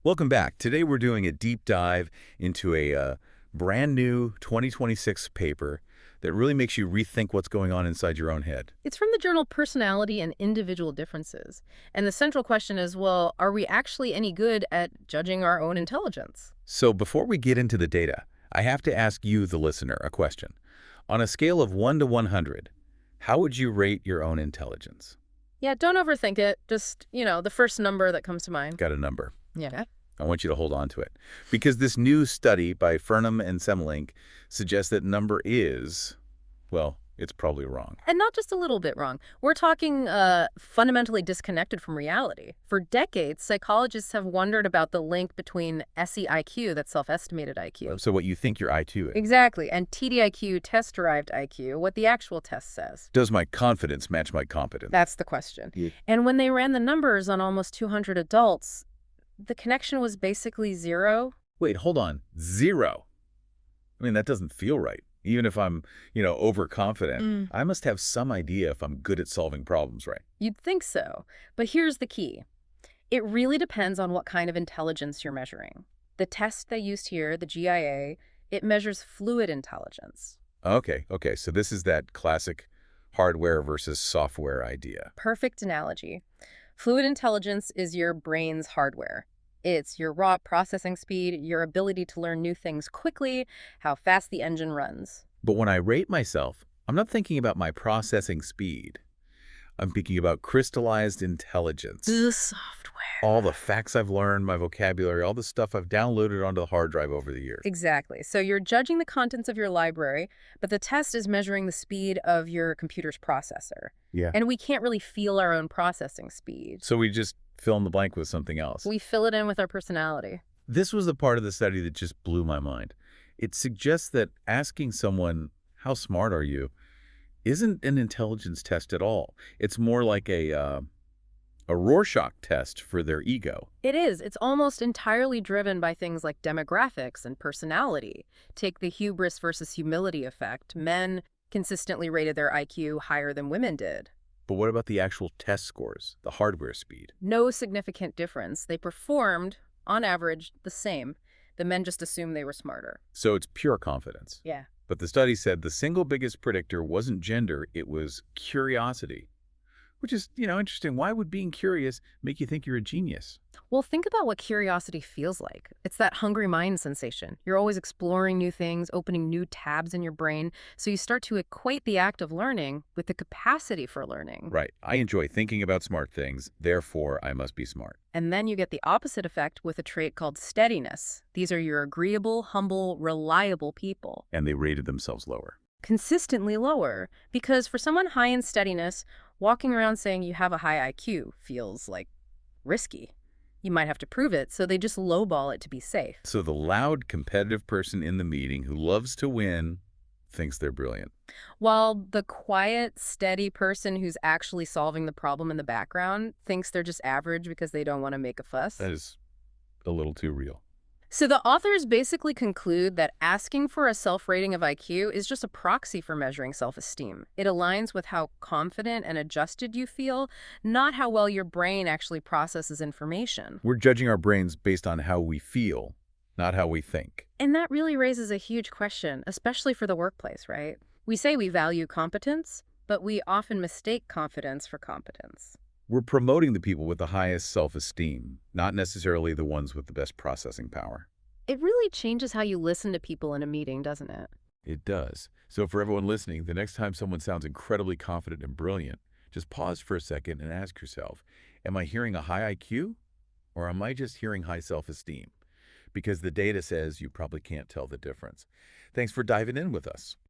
Welcome back. Today we're doing a deep dive into a brand new 2026 paper that really makes you rethink what's going on inside your own head. It's from the journal Personality and Individual Differences. And the central question is, well, are we actually any good at judging our own intelligence? So before we get into the data, I have to ask you, the listener, a question. On a scale of 1 to 100, how would you rate your own intelligence? Yeah, don't overthink it. Just, the first number that comes to mind. Got a number. Yeah. I want you to hold on to it. Because this new study by Furnham and Semmelink suggests that number is, well, it's probably wrong. And not just a little bit wrong. We're talking fundamentally disconnected from reality. For decades, psychologists have wondered about the link between SEIQ, that's self-estimated IQ. So what you think your IQ is. Exactly. And TDIQ, test-derived IQ, what the actual test says. Does my confidence match my competence? That's the question. Yeah. And when they ran the numbers on almost 200 adults, the connection was basically zero. Wait, hold on. 0. I mean, that doesn't feel right. Even if I'm, overconfident, I must have some idea if I'm good at solving problems, right? You'd think so. But here's the key. It really depends on what kind of intelligence you're measuring. The test they used here, the GIA, it measures fluid intelligence. Okay. So this is that classic hardware versus software idea. Perfect analogy. Fluid intelligence is your brain's hardware. It's your raw processing speed, your ability to learn new things quickly, how fast the engine runs. But when I rate myself, I'm not thinking about my processing speed. I'm thinking about crystallized intelligence. The software. All the facts I've learned, my vocabulary, all the stuff I've downloaded onto the hard drive over the years. Exactly. So you're judging the contents of your library, but the test is measuring the speed of your computer's processor. Yeah. And we can't really feel our own processing speed. So we just fill in the blank with something else. We fill it in with our personality. This was the part of the study that just blew my mind. It suggests that asking someone, how smart are you, isn't an intelligence test at all. It's more like a Rorschach test for their ego. It is. It's almost entirely driven by things like demographics and personality. Take the hubris versus humility effect. Men consistently rated their IQ higher than women did. But what about the actual test scores, the hardware speed? No significant difference. They performed, on average, the same. The men just assumed they were smarter. So it's pure confidence. Yeah. But the study said the single biggest predictor wasn't gender, it was curiosity. Which is, interesting. Why would being curious make you think you're a genius? Well, think about what curiosity feels like. It's that hungry mind sensation. You're always exploring new things, opening new tabs in your brain, so you start to equate the act of learning with the capacity for learning. Right. I enjoy thinking about smart things, therefore I must be smart. And then you get the opposite effect with a trait called steadiness. These are your agreeable, humble, reliable people. And they rated themselves lower. Consistently lower, because for someone high in steadiness, walking around saying you have a high IQ feels like risky. You might have to prove it, so they just lowball it to be safe. So the loud, competitive person in the meeting who loves to win thinks they're brilliant. While the quiet, steady person who's actually solving the problem in the background thinks they're just average because they don't want to make a fuss. That is a little too real. So the authors basically conclude that asking for a self-rating of IQ is just a proxy for measuring self-esteem. It aligns with how confident and adjusted you feel, not how well your brain actually processes information. We're judging our brains based on how we feel, not how we think. And that really raises a huge question, especially for the workplace, right? We say we value competence, but we often mistake confidence for competence. We're promoting the people with the highest self-esteem, not necessarily the ones with the best processing power. It really changes how you listen to people in a meeting, doesn't it? It does. So for everyone listening, the next time someone sounds incredibly confident and brilliant, just pause for a second and ask yourself, am I hearing a high IQ or am I just hearing high self-esteem? Because the data says you probably can't tell the difference. Thanks for diving in with us.